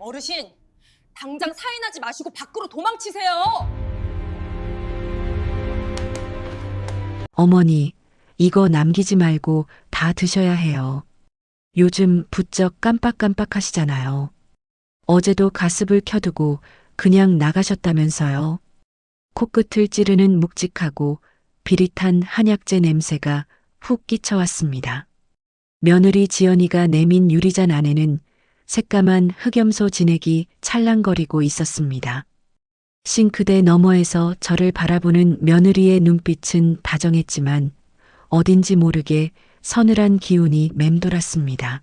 어르신, 당장 사인하지 마시고 밖으로 도망치세요. 어머니, 이거 남기지 말고 다 드셔야 해요. 요즘 부쩍 깜빡깜빡하시잖아요. 어제도 가습을 켜두고 그냥 나가셨다면서요. 코끝을 찌르는 묵직하고 비릿한 한약재 냄새가 훅 끼쳐왔습니다. 며느리 지연이가 내민 유리잔 안에는 새까만 흑염소 진액이 찰랑거리고 있었습니다. 싱크대 너머에서 저를 바라보는 며느리의 눈빛은 다정했지만 어딘지 모르게 서늘한 기운이 맴돌았습니다.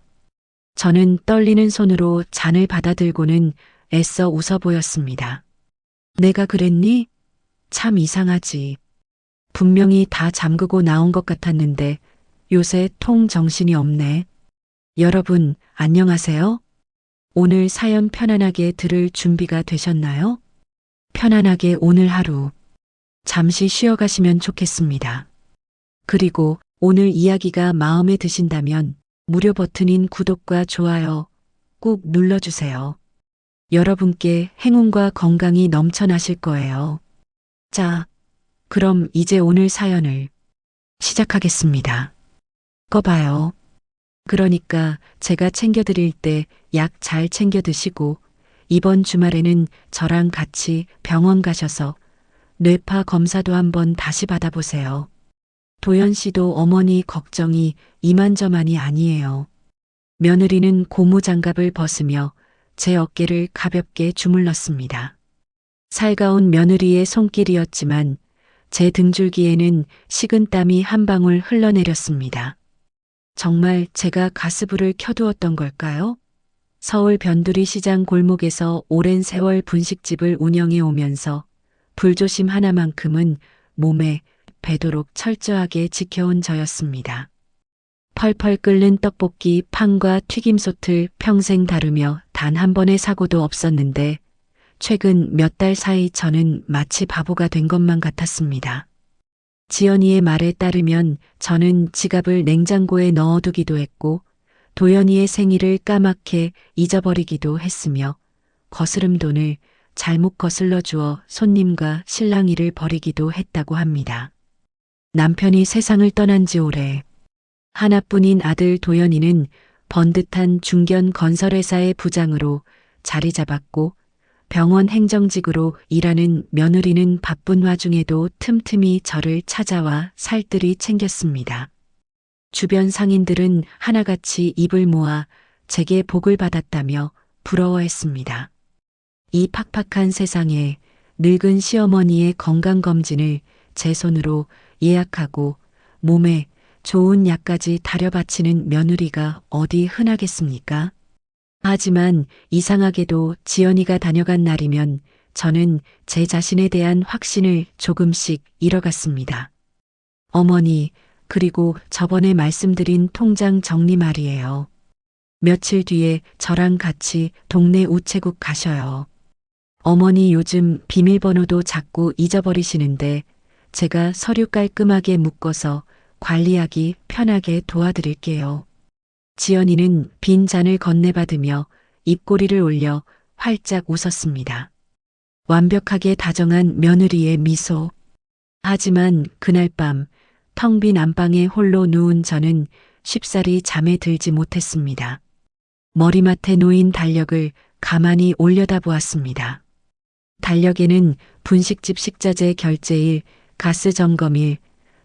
저는 떨리는 손으로 잔을 받아들고는 애써 웃어 보였습니다. 내가 그랬니? 참 이상하지. 분명히 다 잠그고 나온 것 같았는데 요새 통 정신이 없네. 여러분, 안녕하세요? 오늘 사연 편안하게 들을 준비가 되셨나요? 편안하게 오늘 하루 잠시 쉬어가시면 좋겠습니다. 그리고 오늘 이야기가 마음에 드신다면 무료 버튼인 구독과 좋아요 꾹 눌러주세요. 여러분께 행운과 건강이 넘쳐나실 거예요. 자, 그럼 이제 오늘 사연을 시작하겠습니다. 꺼봐요. 그러니까 제가 챙겨드릴 때 약 잘 챙겨 드시고 이번 주말에는 저랑 같이 병원 가셔서 뇌파 검사도 한번 다시 받아보세요. 도연 씨도 어머니 걱정이 이만저만이 아니에요. 며느리는 고무장갑을 벗으며 제 어깨를 가볍게 주물렀습니다. 살가운 며느리의 손길이었지만 제 등줄기에는 식은 땀이 한 방울 흘러내렸습니다. 정말 제가 가스불을 켜두었던 걸까요? 서울 변두리 시장 골목에서 오랜 세월 분식집을 운영해 오면서 불조심 하나만큼은 몸에 배도록 철저하게 지켜온 저였습니다. 펄펄 끓는 떡볶이, 팡과 튀김솥을 평생 다루며 단 한 번의 사고도 없었는데 최근 몇 달 사이 저는 마치 바보가 된 것만 같았습니다. 지연이의 말에 따르면 저는 지갑을 냉장고에 넣어두기도 했고 도연이의 생일을 까맣게 잊어버리기도 했으며 거스름 돈을 잘못 거슬러 주어 손님과 실랑이를 벌이기도 했다고 합니다. 남편이 세상을 떠난 지 오래. 하나뿐인 아들 도연이는 번듯한 중견 건설회사의 부장으로 자리 잡았고 병원 행정직으로 일하는 며느리는 바쁜 와중에도 틈틈이 저를 찾아와 살뜰히 챙겼습니다. 주변 상인들은 하나같이 입을 모아 제게 복을 받았다며 부러워했습니다. 이 팍팍한 세상에 늙은 시어머니의 건강검진을 제 손으로 예약하고 몸에 좋은 약까지 다려바치는 며느리가 어디 흔하겠습니까? 하지만 이상하게도 지연이가 다녀간 날이면 저는 제 자신에 대한 확신을 조금씩 잃어갔습니다. 어머니, 그리고 저번에 말씀드린 통장 정리 말이에요. 며칠 뒤에 저랑 같이 동네 우체국 가셔요. 어머니 요즘 비밀번호도 자꾸 잊어버리시는데 제가 서류 깔끔하게 묶어서 관리하기 편하게 도와드릴게요. 지연이는 빈 잔을 건네받으며 입꼬리를 올려 활짝 웃었습니다. 완벽하게 다정한 며느리의 미소. 하지만 그날 밤 텅 빈 안방에 홀로 누운 저는 쉽사리 잠에 들지 못했습니다. 머리맡에 놓인 달력을 가만히 올려다보았습니다. 달력에는 분식집 식자재 결제일, 가스 점검일,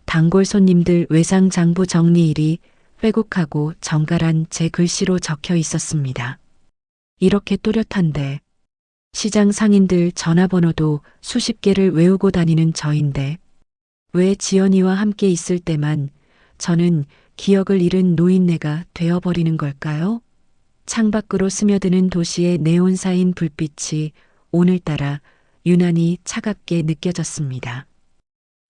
단골 손님들 외상 장부 정리일이 빼곡하고 정갈한 제 글씨로 적혀 있었습니다. 이렇게 또렷한데 시장 상인들 전화번호도 수십 개를 외우고 다니는 저인데 왜 지연이와 함께 있을 때만 저는 기억을 잃은 노인네가 되어버리는 걸까요? 창밖으로 스며드는 도시의 네온사인 불빛이 오늘따라 유난히 차갑게 느껴졌습니다.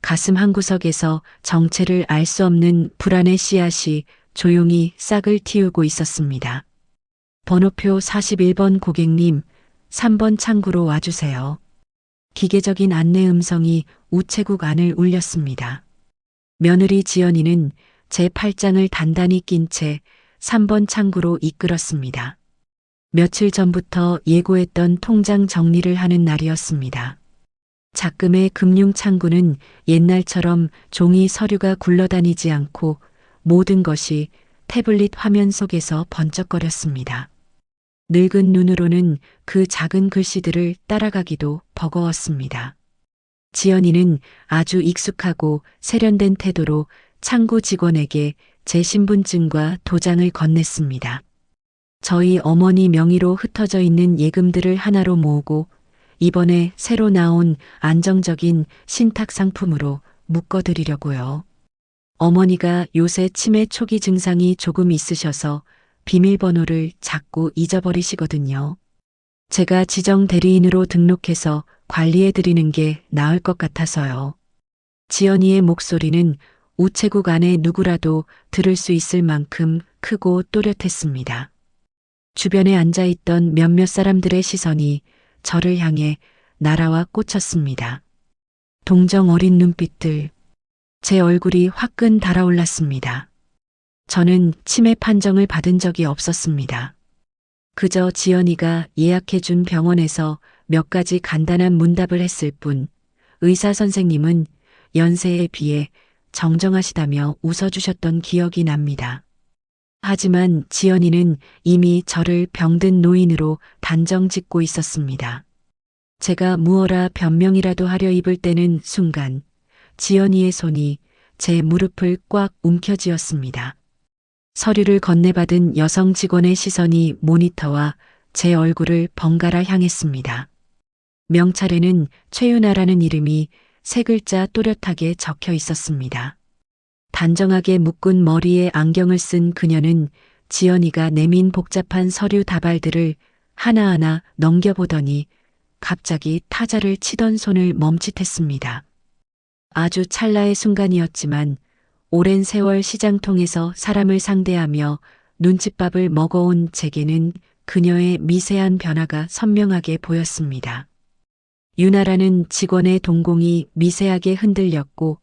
가슴 한구석에서 정체를 알 수 없는 불안의 씨앗이 조용히 싹을 틔우고 있었습니다. 번호표 41번 고객님, 3번 창구로 와주세요. 기계적인 안내 음성이 우체국 안을 울렸습니다. 며느리 지연이는 제 팔짱을 단단히 낀 채 3번 창구로 이끌었습니다. 며칠 전부터 예고했던 통장 정리를 하는 날이었습니다. 작금의 금융창구는 옛날처럼 종이 서류가 굴러다니지 않고 모든 것이 태블릿 화면 속에서 번쩍거렸습니다. 늙은 눈으로는 그 작은 글씨들을 따라가기도 버거웠습니다. 지연이는 아주 익숙하고 세련된 태도로 창구 직원에게 제 신분증과 도장을 건넸습니다. 저희 어머니 명의로 흩어져 있는 예금들을 하나로 모으고 이번에 새로 나온 안정적인 신탁 상품으로 묶어드리려고요. 어머니가 요새 치매 초기 증상이 조금 있으셔서 비밀번호를 자꾸 잊어버리시거든요. 제가 지정 대리인으로 등록해서 관리해드리는 게 나을 것 같아서요. 지연이의 목소리는 우체국 안에 누구라도 들을 수 있을 만큼 크고 또렷했습니다. 주변에 앉아있던 몇몇 사람들의 시선이 저를 향해 날아와 꽂혔습니다. 동정 어린 눈빛들, 제 얼굴이 화끈 달아올랐습니다. 저는 치매 판정을 받은 적이 없었습니다. 그저 지연이가 예약해준 병원에서 몇 가지 간단한 문답을 했을 뿐, 의사 선생님은 연세에 비해 정정하시다며 웃어주셨던 기억이 납니다. 하지만 지연이는 이미 저를 병든 노인으로 단정 짓고 있었습니다. 제가 무어라 변명이라도 하려 입을 때는 순간 지연이의 손이 제 무릎을 꽉 움켜쥐었습니다. 서류를 건네받은 여성 직원의 시선이 모니터와 제 얼굴을 번갈아 향했습니다. 명찰에는 최윤아라는 이름이 세 글자 또렷하게 적혀 있었습니다. 단정하게 묶은 머리에 안경을 쓴 그녀는 지연이가 내민 복잡한 서류 다발들을 하나하나 넘겨보더니 갑자기 타자를 치던 손을 멈칫했습니다. 아주 찰나의 순간이었지만 오랜 세월 시장통에서 사람을 상대하며 눈칫밥을 먹어온 제게는 그녀의 미세한 변화가 선명하게 보였습니다. 윤아라는 직원의 동공이 미세하게 흔들렸고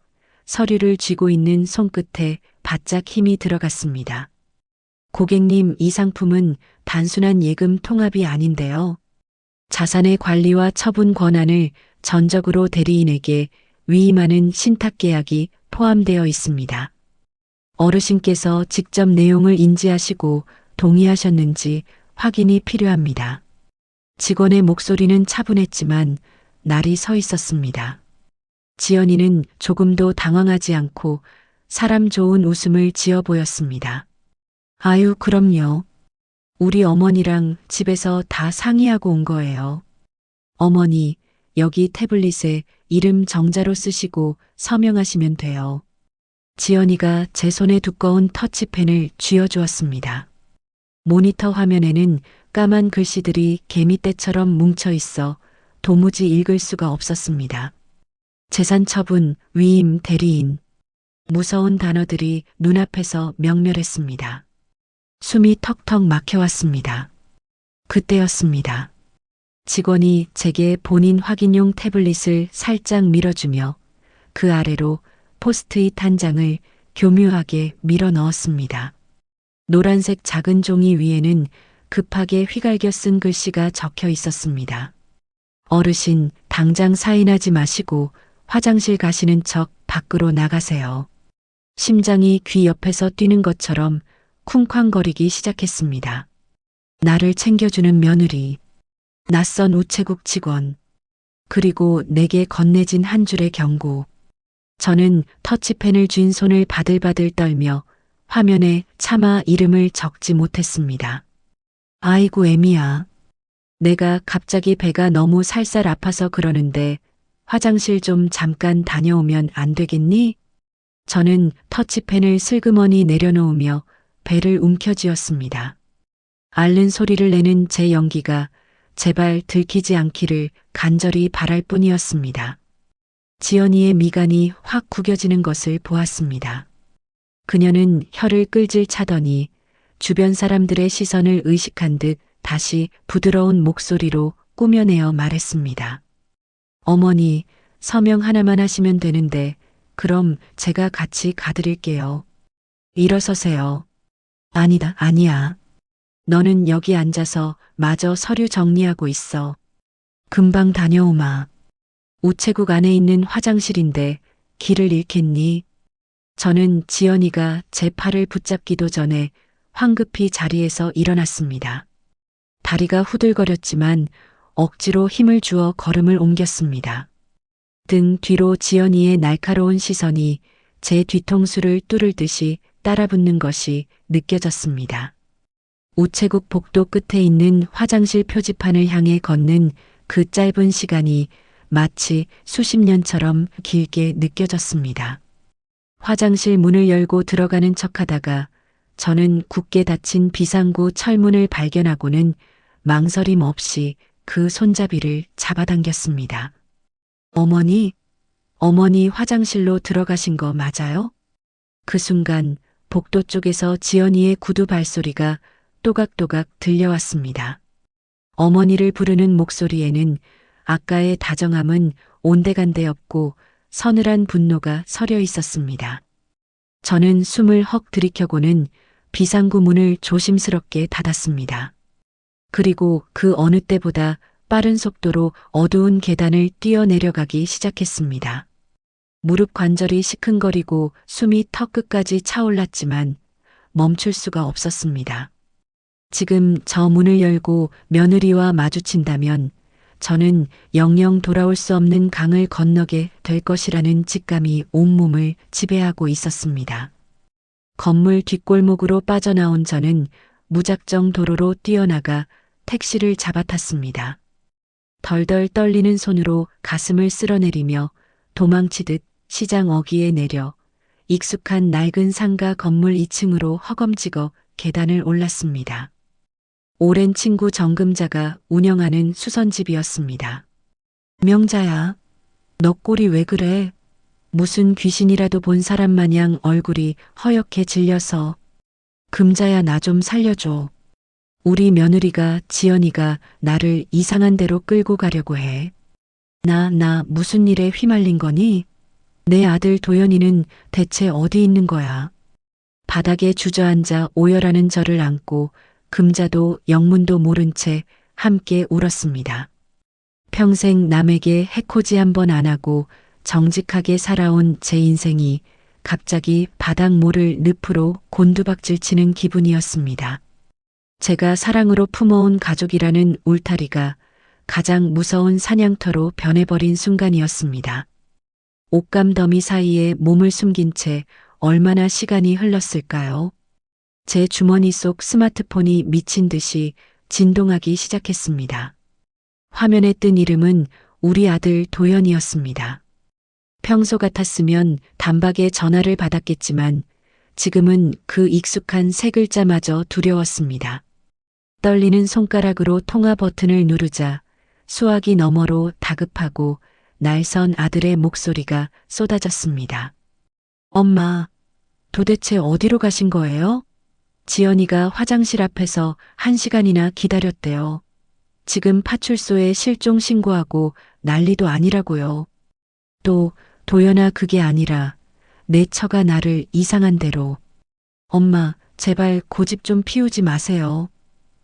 서류를 쥐고 있는 손끝에 바짝 힘이 들어갔습니다. 고객님, 이 상품은 단순한 예금 통합이 아닌데요. 자산의 관리와 처분 권한을 전적으로 대리인에게 위임하는 신탁 계약이 포함되어 있습니다. 어르신께서 직접 내용을 인지하시고 동의하셨는지 확인이 필요합니다. 직원의 목소리는 차분했지만 날이 서 있었습니다. 지연이는 조금도 당황하지 않고 사람 좋은 웃음을 지어 보였습니다. 아유, 그럼요. 우리 어머니랑 집에서 다 상의하고 온 거예요. 어머니, 여기 태블릿에 이름 정자로 쓰시고 서명하시면 돼요. 지연이가 제 손에 두꺼운 터치펜을 쥐어주었습니다. 모니터 화면에는 까만 글씨들이 개미떼처럼 뭉쳐 있어 도무지 읽을 수가 없었습니다. 재산 처분, 위임, 대리인. 무서운 단어들이 눈앞에서 명멸했습니다. 숨이 턱턱 막혀왔습니다. 그때였습니다. 직원이 제게 본인 확인용 태블릿을 살짝 밀어주며 그 아래로 포스트잇 한 장을 교묘하게 밀어 넣었습니다. 노란색 작은 종이 위에는 급하게 휘갈겨 쓴 글씨가 적혀 있었습니다. 어르신, 당장 사인하지 마시고 화장실 가시는 척 밖으로 나가세요. 심장이 귀 옆에서 뛰는 것처럼 쿵쾅거리기 시작했습니다. 나를 챙겨주는 며느리, 낯선 우체국 직원, 그리고 내게 건네진 한 줄의 경고. 저는 터치펜을 쥔 손을 바들바들 떨며 화면에 차마 이름을 적지 못했습니다. 아이고 애미야. 내가 갑자기 배가 너무 살살 아파서 그러는데 화장실 좀 잠깐 다녀오면 안 되겠니? 저는 터치펜을 슬그머니 내려놓으며 배를 움켜쥐었습니다. 앓는 소리를 내는 제 연기가 제발 들키지 않기를 간절히 바랄 뿐이었습니다. 지연이의 미간이 확 구겨지는 것을 보았습니다. 그녀는 혀를 끌질 차더니 주변 사람들의 시선을 의식한 듯 다시 부드러운 목소리로 꾸며내어 말했습니다. 어머니, 서명 하나만 하시면 되는데 그럼 제가 같이 가드릴게요. 일어서세요. 아니다, 아니야. 너는 여기 앉아서 마저 서류 정리하고 있어. 금방 다녀오마. 우체국 안에 있는 화장실인데 길을 잃겠니? 저는 지연이가 제 팔을 붙잡기도 전에 황급히 자리에서 일어났습니다. 다리가 후들거렸지만 억지로 힘을 주어 걸음을 옮겼습니다. 등 뒤로 지연이의 날카로운 시선이 제 뒤통수를 뚫을 듯이 따라붙는 것이 느껴졌습니다. 우체국 복도 끝에 있는 화장실 표지판을 향해 걷는 그 짧은 시간이 마치 수십 년처럼 길게 느껴졌습니다. 화장실 문을 열고 들어가는 척하다가 저는 굳게 닫힌 비상구 철문을 발견하고는 망설임 없이 그 손잡이를 잡아당겼습니다. 어머니 화장실로 들어가신 거 맞아요? 그 순간 복도 쪽에서 지연이의 구두 발소리가 또각또각 들려왔습니다. 어머니를 부르는 목소리에는 아까의 다정함은 온데간데 없고 서늘한 분노가 서려 있었습니다. 저는 숨을 헉 들이켜고는 비상구 문을 조심스럽게 닫았습니다. 그리고 그 어느 때보다 빠른 속도로 어두운 계단을 뛰어내려가기 시작했습니다. 무릎 관절이 시큰거리고 숨이 턱 끝까지 차올랐지만 멈출 수가 없었습니다. 지금 저 문을 열고 며느리와 마주친다면 저는 영영 돌아올 수 없는 강을 건너게 될 것이라는 직감이 온몸을 지배하고 있었습니다. 건물 뒷골목으로 빠져나온 저는 무작정 도로로 뛰어나가 택시를 잡아탔습니다. 덜덜 떨리는 손으로 가슴을 쓸어내리며 도망치듯 시장 어귀에 내려 익숙한 낡은 상가 건물 2층으로 허검지거 계단을 올랐습니다. 오랜 친구 정금자가 운영하는 수선집이었습니다. 명자야, 너 꼴이 왜 그래? 무슨 귀신이라도 본 사람 마냥 얼굴이 허옇게 질려서. 금자야, 나 좀 살려줘. 우리 며느리가 지연이가 나를 이상한 데로 끌고 가려고 해. 나 무슨 일에 휘말린 거니? 내 아들 도연이는 대체 어디 있는 거야? 바닥에 주저앉아 오열하는 저를 안고 금자도 영문도 모른 채 함께 울었습니다. 평생 남에게 해코지 한 번 안 하고 정직하게 살아온 제 인생이 갑자기 바닥 모를 늪으로 곤두박질 치는 기분이었습니다. 제가 사랑으로 품어온 가족이라는 울타리가 가장 무서운 사냥터로 변해버린 순간이었습니다. 옷감 더미 사이에 몸을 숨긴 채 얼마나 시간이 흘렀을까요? 제 주머니 속 스마트폰이 미친 듯이 진동하기 시작했습니다. 화면에 뜬 이름은 우리 아들 도연이었습니다. 평소 같았으면 단박에 전화를 받았겠지만 지금은 그 익숙한 세 글자마저 두려웠습니다. 떨리는 손가락으로 통화 버튼을 누르자 수화기 너머로 다급하고 날선 아들의 목소리가 쏟아졌습니다. 엄마, 도대체 어디로 가신 거예요? 지연이가 화장실 앞에서 1시간이나 기다렸대요. 지금 파출소에 실종 신고하고 난리도 아니라고요. 또 도연아, 그게 아니라 내 처가 나를 이상한 대로. 엄마, 제발 고집 좀 피우지 마세요.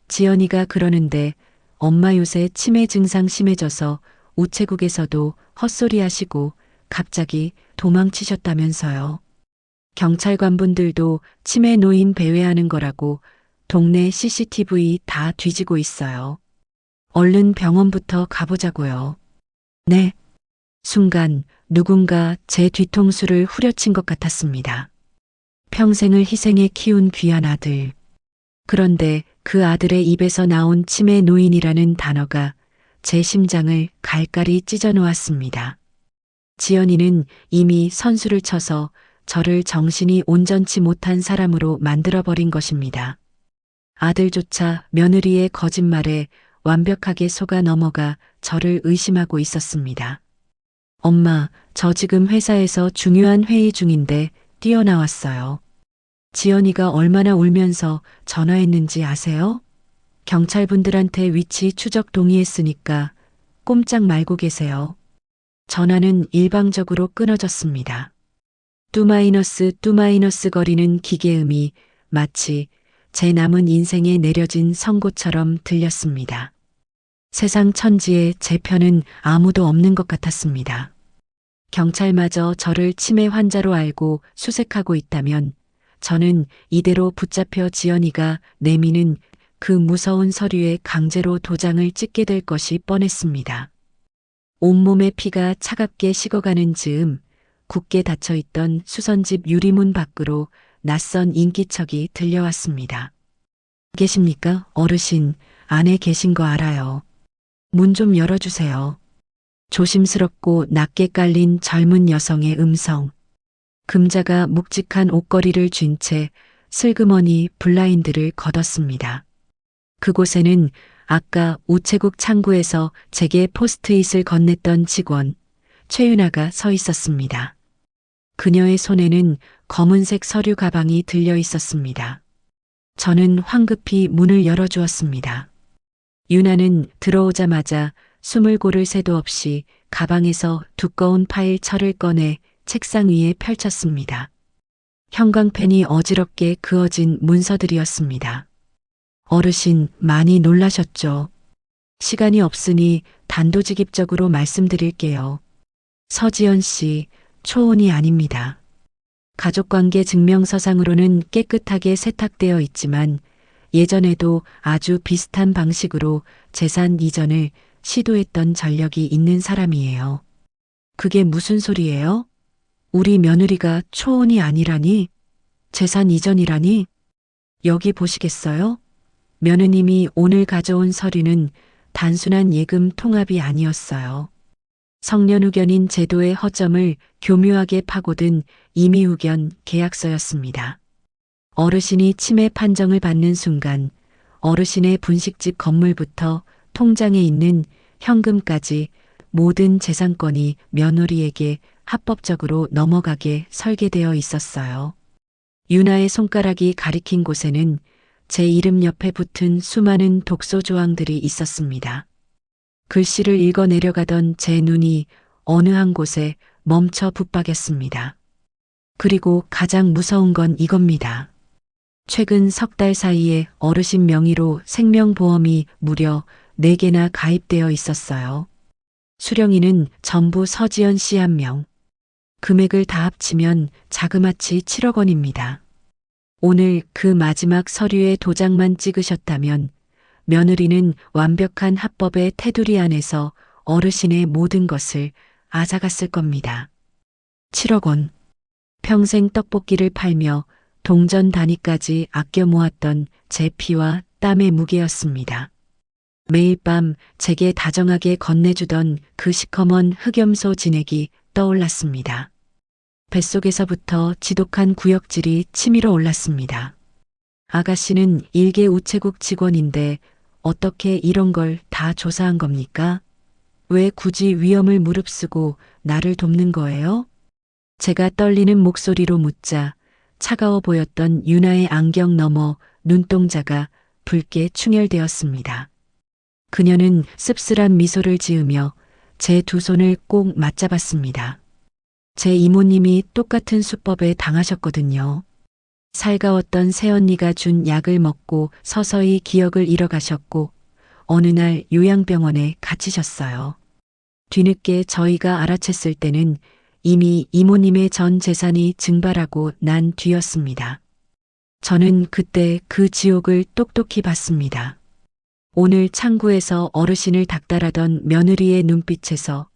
지연이가 그러는데 엄마 요새 치매 증상 심해져서 우체국에서도 헛소리 하시고 갑자기 도망치셨다면서요. 경찰관분들도 치매 노인 배회하는 거라고 동네 CCTV 다 뒤지고 있어요. 얼른 병원부터 가보자고요. 네. 순간 누군가 제 뒤통수를 후려친 것 같았습니다. 평생을 희생해 키운 귀한 아들. 그런데 그 아들의 입에서 나온 치매 노인이라는 단어가 제 심장을 갈갈이 찢어 놓았습니다. 지연이는 이미 선수를 쳐서 저를 정신이 온전치 못한 사람으로 만들어버린 것입니다. 아들조차 며느리의 거짓말에 완벽하게 속아 넘어가 저를 의심하고 있었습니다. 엄마, 저 지금 회사에서 중요한 회의 중인데 뛰어나왔어요. 지연이가 얼마나 울면서 전화했는지 아세요? 경찰분들한테 위치 추적 동의했으니까 꼼짝 말고 계세요. 전화는 일방적으로 끊어졌습니다. 뚜마이너스 거리는 기계음이 마치 제 남은 인생에 내려진 선고처럼 들렸습니다. 세상 천지에 제 편은 아무도 없는 것 같았습니다. 경찰마저 저를 치매 환자로 알고 수색하고 있다면 저는 이대로 붙잡혀 지연이가 내미는 그 무서운 서류에 강제로 도장을 찍게 될 것이 뻔했습니다. 온몸의 피가 차갑게 식어가는 즈음 굳게 닫혀있던 수선집 유리문 밖으로 낯선 인기척이 들려왔습니다. 계십니까? 어르신, 안에 계신 거 알아요. 문 좀 열어주세요. 조심스럽고 낮게 깔린 젊은 여성의 음성. 금자가 묵직한 옷걸이를 쥔 채 슬그머니 블라인드를 걷었습니다. 그곳에는 아까 우체국 창구에서 제게 포스트잇을 건넸던 직원 최윤아가 서 있었습니다. 그녀의 손에는 검은색 서류 가방이 들려 있었습니다. 저는 황급히 문을 열어주었습니다. 윤아는 들어오자마자 숨을 고를 새도 없이 가방에서 두꺼운 파일철을 꺼내 책상 위에 펼쳤습니다. 형광펜이 어지럽게 그어진 문서들이었습니다. 어르신 많이 놀라셨죠? 시간이 없으니 단도직입적으로 말씀드릴게요. 서지연 씨, 초혼이 아닙니다. 가족관계 증명서상으로는 깨끗하게 세탁되어 있지만 예전에도 아주 비슷한 방식으로 재산 이전을 시도했던 전력이 있는 사람이에요. 그게 무슨 소리예요? 우리 며느리가 초혼이 아니라니? 재산 이전이라니? 여기 보시겠어요? 며느님이 오늘 가져온 서류는 단순한 예금 통합이 아니었어요. 성년후견인 제도의 허점을 교묘하게 파고든 임의후견 계약서였습니다. 어르신이 치매 판정을 받는 순간 어르신의 분식집 건물부터 통장에 있는 현금까지 모든 재산권이 며느리에게 합법적으로 넘어가게 설계되어 있었어요. 윤아의 손가락이 가리킨 곳에는 제 이름 옆에 붙은 수많은 독소 조항들이 있었습니다. 글씨를 읽어 내려가던 제 눈이 어느 한 곳에 멈춰 붙박였습니다. 그리고 가장 무서운 건 이겁니다. 최근 석 달 사이에 어르신 명의로 생명보험이 무려 4개나 가입되어 있었어요. 수령인은 전부 서지연 씨 1명. 금액을 다 합치면 자그마치 7억 원입니다. 오늘 그 마지막 서류에 도장만 찍으셨다면 며느리는 완벽한 합법의 테두리 안에서 어르신의 모든 것을 앗아갔을 겁니다. 7억 원. 평생 떡볶이를 팔며 동전 단위까지 아껴 모았던 제 피와 땀의 무게였습니다. 매일 밤 제게 다정하게 건네주던 그 시커먼 흑염소 진액이 떠올랐습니다. 뱃속에서부터 지독한 구역질이 치밀어 올랐습니다. 아가씨는 일개 우체국 직원인데 어떻게 이런 걸 다 조사한 겁니까? 왜 굳이 위험을 무릅쓰고 나를 돕는 거예요? 제가 떨리는 목소리로 묻자 차가워 보였던 윤아의 안경 너머 눈동자가 붉게 충혈되었습니다. 그녀는 씁쓸한 미소를 지으며 제 두 손을 꼭 맞잡았습니다. 제 이모님이 똑같은 수법에 당하셨거든요. 살가웠던 새언니가 준 약을 먹고 서서히 기억을 잃어가셨고 어느 날 요양병원에 갇히셨어요. 뒤늦게 저희가 알아챘을 때는 이미 이모님의 전 재산이 증발하고 난 뒤였습니다. 저는 그때 그 지옥을 똑똑히 봤습니다. 오늘 창구에서 어르신을 닥달하던 며느리의 눈빛에서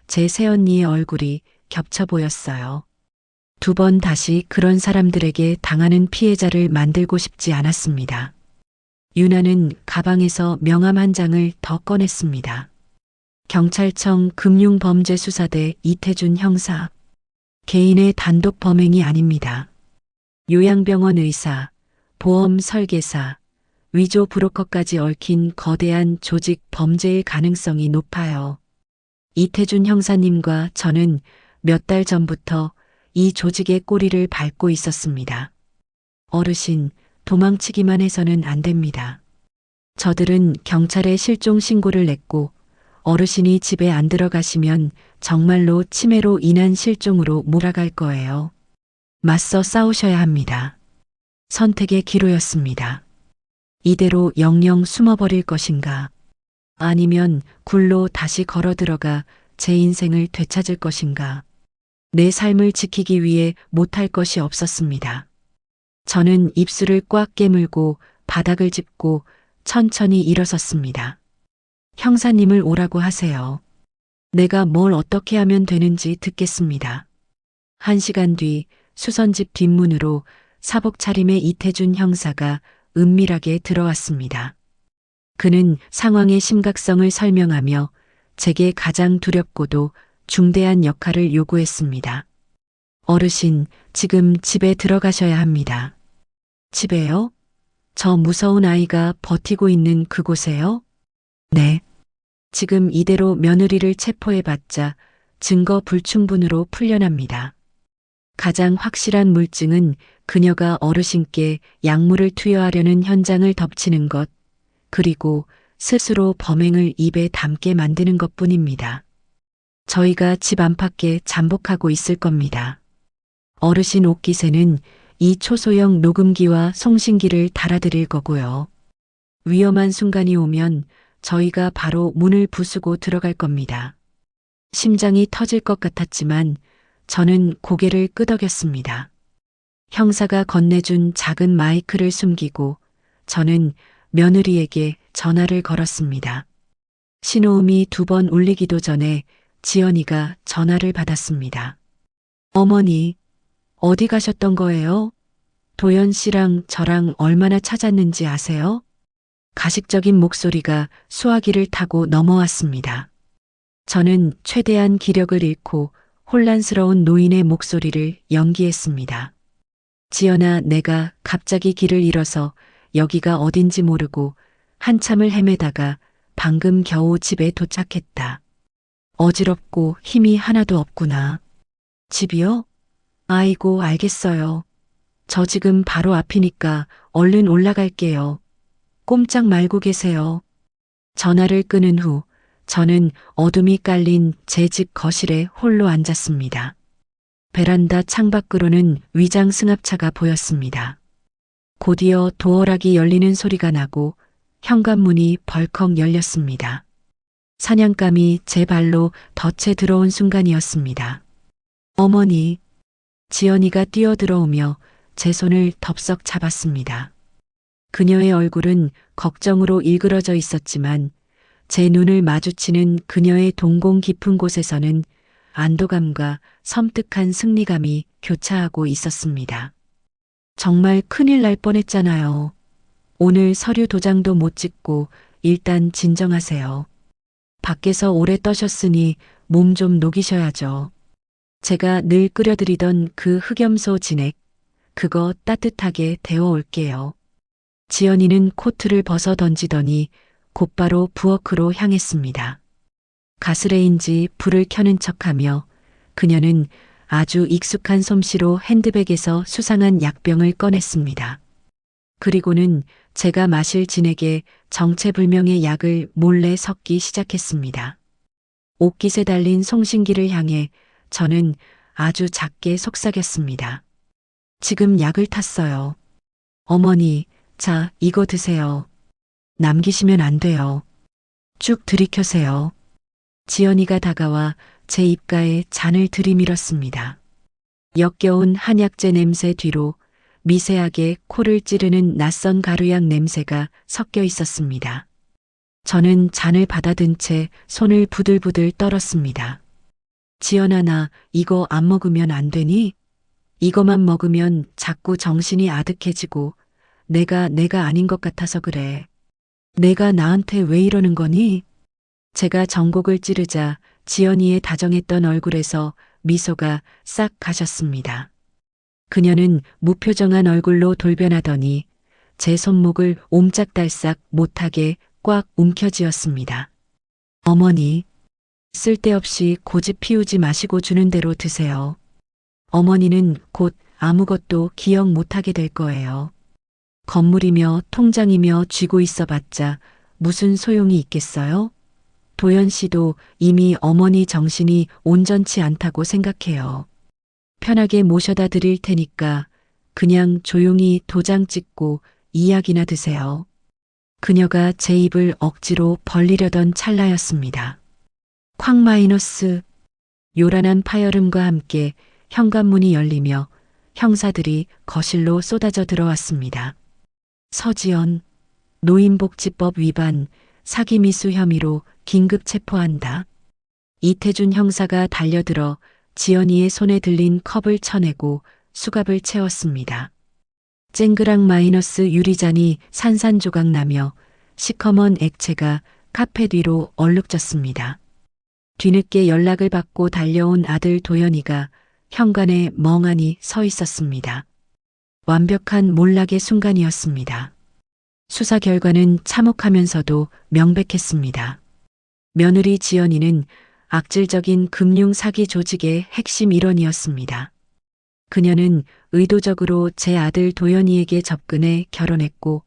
제 새언니의 얼굴이 겹쳐 보였어요. 2번 다시 그런 사람들에게 당하는 피해자를 만들고 싶지 않았습니다. 윤아는 가방에서 명함 한 장을 더 꺼냈습니다. 경찰청 금융범죄수사대 이태준 형사. 개인의 단독 범행이 아닙니다. 요양병원 의사, 보험 설계사, 위조 브로커까지 얽힌 거대한 조직 범죄일 가능성이 높아요. 이태준 형사님과 저는 몇 달 전부터 이 조직의 꼬리를 밟고 있었습니다. 어르신, 도망치기만 해서는 안 됩니다. 저들은 경찰에 실종 신고를 냈고 어르신이 집에 안 들어가시면 정말로 치매로 인한 실종으로 몰아갈 거예요. 맞서 싸우셔야 합니다. 선택의 기로였습니다. 이대로 영영 숨어버릴 것인가? 아니면 굴로 다시 걸어 들어가 제 인생을 되찾을 것인가? 내 삶을 지키기 위해 못할 것이 없었습니다. 저는 입술을 꽉 깨물고 바닥을 짚고 천천히 일어섰습니다. 형사님을 오라고 하세요. 내가 뭘 어떻게 하면 되는지 듣겠습니다. 1시간 뒤 수선집 뒷문으로 사복 차림의 이태준 형사가 은밀하게 들어왔습니다. 그는 상황의 심각성을 설명하며 제게 가장 두렵고도 중대한 역할을 요구했습니다. 어르신, 지금 집에 들어가셔야 합니다. 집에요? 저 무서운 아이가 버티고 있는 그곳에요? 네. 지금 이대로 며느리를 체포해봤자 증거 불충분으로 풀려납니다. 가장 확실한 물증은 그녀가 어르신께 약물을 투여하려는 현장을 덮치는 것, 그리고 스스로 범행을 입에 담게 만드는 것뿐입니다. 저희가 집 안팎에 잠복하고 있을 겁니다. 어르신 옷깃에는 이 초소형 녹음기와 송신기를 달아드릴 거고요. 위험한 순간이 오면 저희가 바로 문을 부수고 들어갈 겁니다. 심장이 터질 것 같았지만 저는 고개를 끄덕였습니다. 형사가 건네준 작은 마이크를 숨기고 저는 며느리에게 전화를 걸었습니다. 신호음이 2번 울리기도 전에 지연이가 전화를 받았습니다. 어머니, 어디 가셨던 거예요? 도연 씨랑 저랑 얼마나 찾았는지 아세요? 가식적인 목소리가 수화기를 타고 넘어왔습니다. 저는 최대한 기력을 잃고 혼란스러운 노인의 목소리를 연기했습니다. 지연아, 내가 갑자기 길을 잃어서 여기가 어딘지 모르고 한참을 헤매다가 방금 겨우 집에 도착했다. 어지럽고 힘이 하나도 없구나. 집이요? 아이고, 알겠어요. 저 지금 바로 앞이니까 얼른 올라갈게요. 꼼짝 말고 계세요. 전화를 끊은 후 저는 어둠이 깔린 제 집 거실에 홀로 앉았습니다. 베란다 창밖으로는 위장 승합차가 보였습니다. 곧이어 도어락이 열리는 소리가 나고 현관문이 벌컥 열렸습니다. 사냥감이 제 발로 덫에 들어온 순간이었습니다. 어머니, 지연이가 뛰어들어오며 제 손을 덥석 잡았습니다. 그녀의 얼굴은 걱정으로 일그러져 있었지만 제 눈을 마주치는 그녀의 동공 깊은 곳에서는 안도감과 섬뜩한 승리감이 교차하고 있었습니다. 정말 큰일 날 뻔했잖아요. 오늘 서류 도장도 못 찍고 일단 진정하세요. 밖에서 오래 떠셨으니 몸 좀 녹이셔야죠. 제가 늘 끓여드리던 그 흑염소 진액, 그거 따뜻하게 데워올게요. 지연이는 코트를 벗어 던지더니 곧바로 부엌으로 향했습니다. 가스레인지 불을 켜는 척하며 그녀는 아주 익숙한 솜씨로 핸드백에서 수상한 약병을 꺼냈습니다. 그리고는 제가 마실 진액에 정체불명의 약을 몰래 섞기 시작했습니다. 옷깃에 달린 송신기를 향해 저는 아주 작게 속삭였습니다. 지금 약을 탔어요. 어머니, 자, 이거 드세요. 남기시면 안 돼요. 쭉 들이켜세요. 지연이가 다가와 제 입가에 잔을 들이밀었습니다. 역겨운 한약재 냄새 뒤로 미세하게 코를 찌르는 낯선 가루약 냄새가 섞여 있었습니다. 저는 잔을 받아든 채 손을 부들부들 떨었습니다. 지연아, 나 이거 안 먹으면 안 되니? 이거만 먹으면 자꾸 정신이 아득해지고 내가 아닌 것 같아서 그래. 내가 나한테 왜 이러는 거니? 제가 전곡을 찌르자 지연이의 다정했던 얼굴에서 미소가 싹 가셨습니다. 그녀는 무표정한 얼굴로 돌변하더니 제 손목을 옴짝달싹 못하게 꽉 움켜쥐었습니다. 어머니, 쓸데없이 고집 피우지 마시고 주는 대로 드세요. 어머니는 곧 아무것도 기억 못하게 될 거예요. 건물이며 통장이며 쥐고 있어봤자 무슨 소용이 있겠어요? 도연 씨도 이미 어머니 정신이 온전치 않다고 생각해요. 편하게 모셔다 드릴 테니까 그냥 조용히 도장 찍고 이약이나 드세요. 그녀가 제 입을 억지로 벌리려던 찰나였습니다. 쾅 마이너스. 요란한 파열음과 함께 현관문이 열리며 형사들이 거실로 쏟아져 들어왔습니다. 서지연, 노인복지법 위반, 사기미수 혐의로 긴급 체포한다. 이태준 형사가 달려들어 지연이의 손에 들린 컵을 쳐내고 수갑을 채웠습니다. 쨍그랑 마이너스 유리잔이 산산조각 나며 시커먼 액체가 카페 뒤로 얼룩졌습니다. 뒤늦게 연락을 받고 달려온 아들 도연이가 현관에 멍하니 서 있었습니다. 완벽한 몰락의 순간이었습니다. 수사 결과는 참혹하면서도 명백했습니다. 며느리 지연이는 악질적인 금융 사기 조직의 핵심 일원이었습니다. 그녀는 의도적으로 제 아들 도연이에게 접근해 결혼했고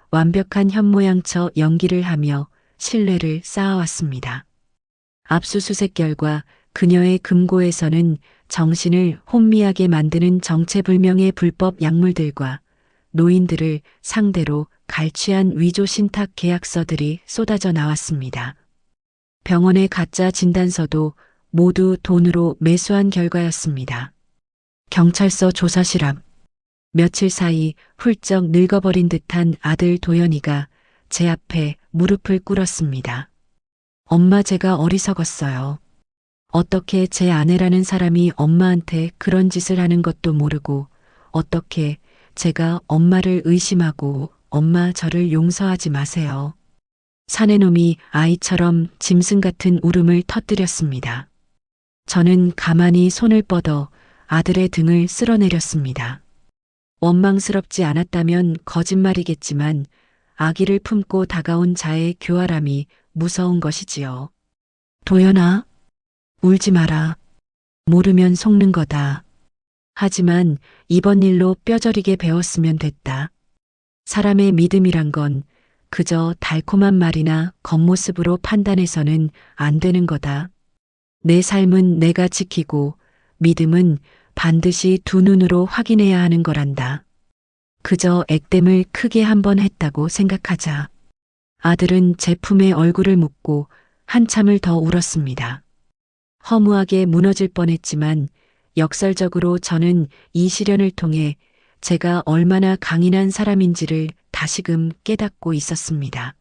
완벽한 현모양처 연기를 하며 신뢰를 쌓아왔습니다. 압수수색 결과 그녀의 금고에서는 정신을 혼미하게 만드는 정체불명의 불법 약물들과 노인들을 상대로 갈취한 위조 신탁 계약서들이 쏟아져 나왔습니다. 병원의 가짜 진단서도 모두 돈으로 매수한 결과였습니다. 경찰서 조사실 앞. 며칠 사이 훌쩍 늙어버린 듯한 아들 도연이가 제 앞에 무릎을 꿇었습니다. 엄마, 제가 어리석었어요. 어떻게 제 아내라는 사람이 엄마한테 그런 짓을 하는 것도 모르고 어떻게 제가 엄마를 의심하고 엄마 저를 용서하지 마세요. 사내놈이 아이처럼 짐승 같은 울음을 터뜨렸습니다. 저는 가만히 손을 뻗어 아들의 등을 쓸어내렸습니다. 원망스럽지 않았다면 거짓말이겠지만 아기를 품고 다가온 자의 교활함이 무서운 것이지요. 도연아, 울지 마라. 모르면 속는 거다. 하지만 이번 일로 뼈저리게 배웠으면 됐다. 사람의 믿음이란 건 그저 달콤한 말이나 겉모습으로 판단해서는 안 되는 거다. 내 삶은 내가 지키고 믿음은 반드시 두 눈으로 확인해야 하는 거란다. 그저 액땜을 크게 한번 했다고 생각하자. 아들은 제 품에 얼굴을 묻고 한참을 더 울었습니다. 허무하게 무너질 뻔했지만 역설적으로 저는 이 시련을 통해 제가 얼마나 강인한 사람인지를 다시금 깨닫고 있었습니다.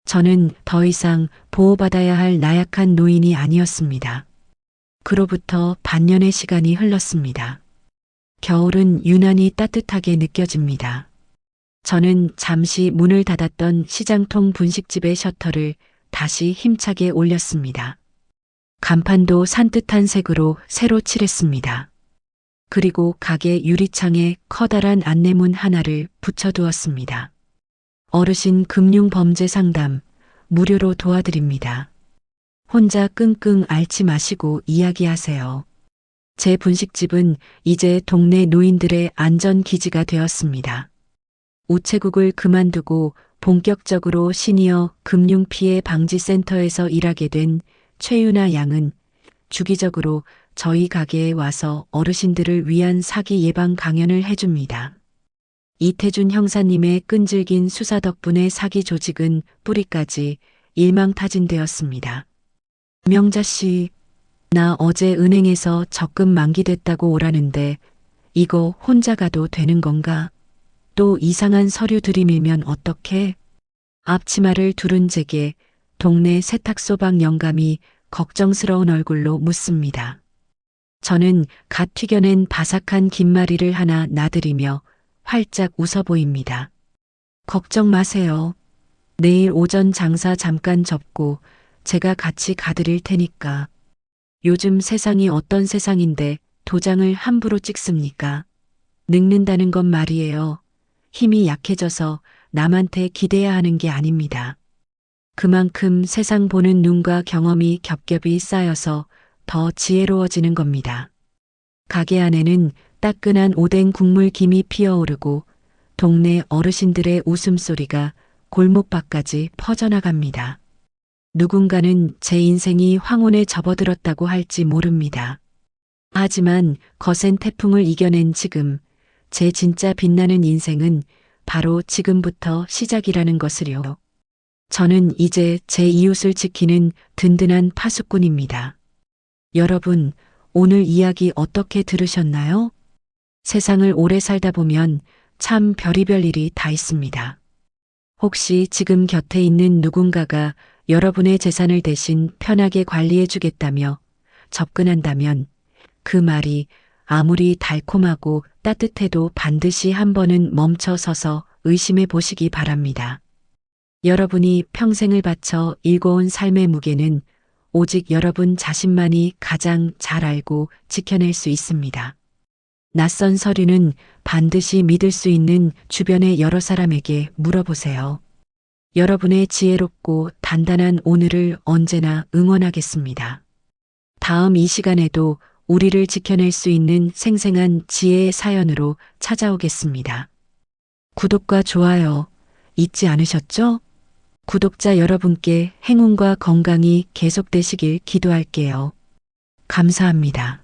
저는 더 이상 보호받아야 할 나약한 노인이 아니었습니다. 그로부터 반년의 시간이 흘렀습니다. 겨울은 유난히 따뜻하게 느껴집니다. 저는 잠시 문을 닫았던 시장통 분식집의 셔터를 다시 힘차게 올렸습니다. 간판도 산뜻한 색으로 새로 칠했습니다. 그리고 가게 유리창에 커다란 안내문 하나를 붙여두었습니다. 어르신 금융범죄 상담 무료로 도와드립니다. 혼자 끙끙 앓지 마시고 이야기하세요. 제 분식집은 이제 동네 노인들의 안전기지가 되었습니다. 우체국을 그만두고 본격적으로 시니어 금융피해 방지센터에서 일하게 된 최유나 양은 주기적으로 저희 가게에 와서 어르신들을 위한 사기 예방 강연을 해줍니다. 이태준 형사님의 끈질긴 수사 덕분에 사기 조직은 뿌리까지 일망타진되었습니다. 명자 씨, 나 어제 은행에서 적금 만기됐다고 오라는데 이거 혼자 가도 되는 건가? 또 이상한 서류 들이밀면 어떡해? 앞치마를 두른 제게 동네 세탁소방 영감이 걱정스러운 얼굴로 묻습니다. 저는 갓 튀겨낸 바삭한 김말이를 하나 나들이며 활짝 웃어 보입니다. 걱정 마세요. 내일 오전 장사 잠깐 접고 제가 같이 가드릴 테니까. 요즘 세상이 어떤 세상인데 도장을 함부로 찍습니까? 늙는다는 건 말이에요. 힘이 약해져서 남한테 기대야 하는 게 아닙니다. 그만큼 세상 보는 눈과 경험이 겹겹이 쌓여서 더 지혜로워지는 겁니다. 가게 안에는 따끈한 오뎅 국물 김이 피어오르고 동네 어르신들의 웃음소리가 골목밖까지 퍼져나갑니다. 누군가는 제 인생이 황혼에 접어들었다고 할지 모릅니다. 하지만 거센 태풍을 이겨낸 지금 제 진짜 빛나는 인생은 바로 지금부터 시작이라는 것을요. 저는 이제 제 이웃을 지키는 든든한 파수꾼입니다. 여러분, 오늘 이야기 어떻게 들으셨나요? 세상을 오래 살다 보면 참 별의별 일이 다 있습니다. 혹시 지금 곁에 있는 누군가가 여러분의 재산을 대신 편하게 관리해 주겠다며 접근한다면 그 말이 아무리 달콤하고 따뜻해도 반드시 한 번은 멈춰 서서 의심해 보시기 바랍니다. 여러분이 평생을 바쳐 일궈온 삶의 무게는 오직 여러분 자신만이 가장 잘 알고 지켜낼 수 있습니다. 낯선 서류는 반드시 믿을 수 있는 주변의 여러 사람에게 물어보세요. 여러분의 지혜롭고 단단한 오늘을 언제나 응원하겠습니다. 다음 이 시간에도 우리를 지켜낼 수 있는 생생한 지혜의 사연으로 찾아오겠습니다. 구독과 좋아요 잊지 않으셨죠? 구독자 여러분께 행운과 건강이 계속되시길 기도할게요. 감사합니다.